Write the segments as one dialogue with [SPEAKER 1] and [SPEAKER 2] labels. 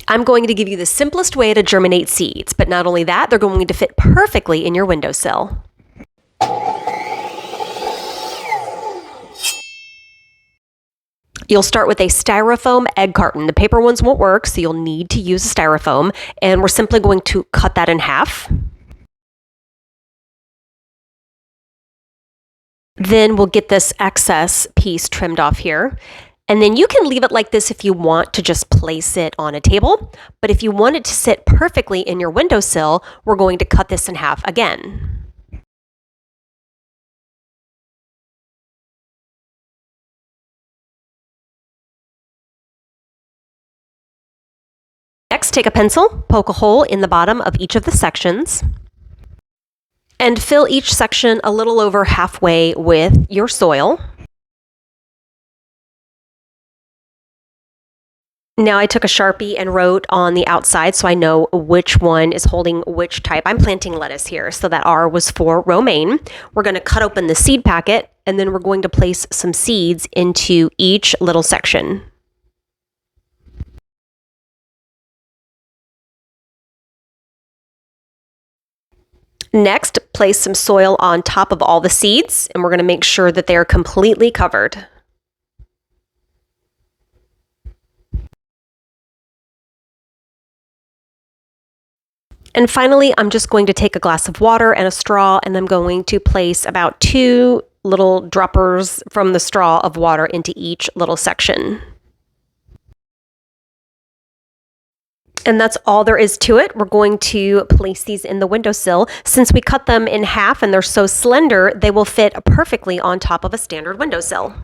[SPEAKER 1] I'm going to give you the simplest way to germinate seeds, but not only that, they're going to fit perfectly in your windowsill. You'll start with a styrofoam egg carton. The paper ones won't work, so you'll need to use a styrofoam, and we're simply going to cut that in half. Then we'll get this excess piece trimmed off here. And then you can leave it like this if you want to just place it on a table. But if you want it to sit perfectly in your windowsill, we're going to cut this in half again. Next, take a pencil, poke a hole in the bottom of each of the sections, and fill each section a little over halfway with your soil. Now I took a Sharpie and wrote on the outside so I know which one is holding which type. I'm planting lettuce here, so that R was for romaine. We're going to cut open the seed packet, and then we're going to place some seeds into each little section. Next, place some soil on top of all the seeds, and we're going to make sure that they are completely covered. And finally, I'm just going to take a glass of water and a straw, and I'm going to place about 2 little droppers from the straw of water into each little section. And that's all there is to it. We're going to place these in the windowsill. Since we cut them in half and they're so slender, they will fit perfectly on top of a standard windowsill.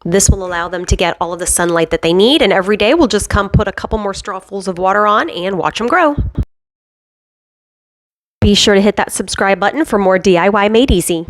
[SPEAKER 1] This will allow them to get all of the sunlight that they need, and every day we'll just come put a couple more strawfuls of water on and watch them grow. Be sure to hit that subscribe button for more DIY made easy.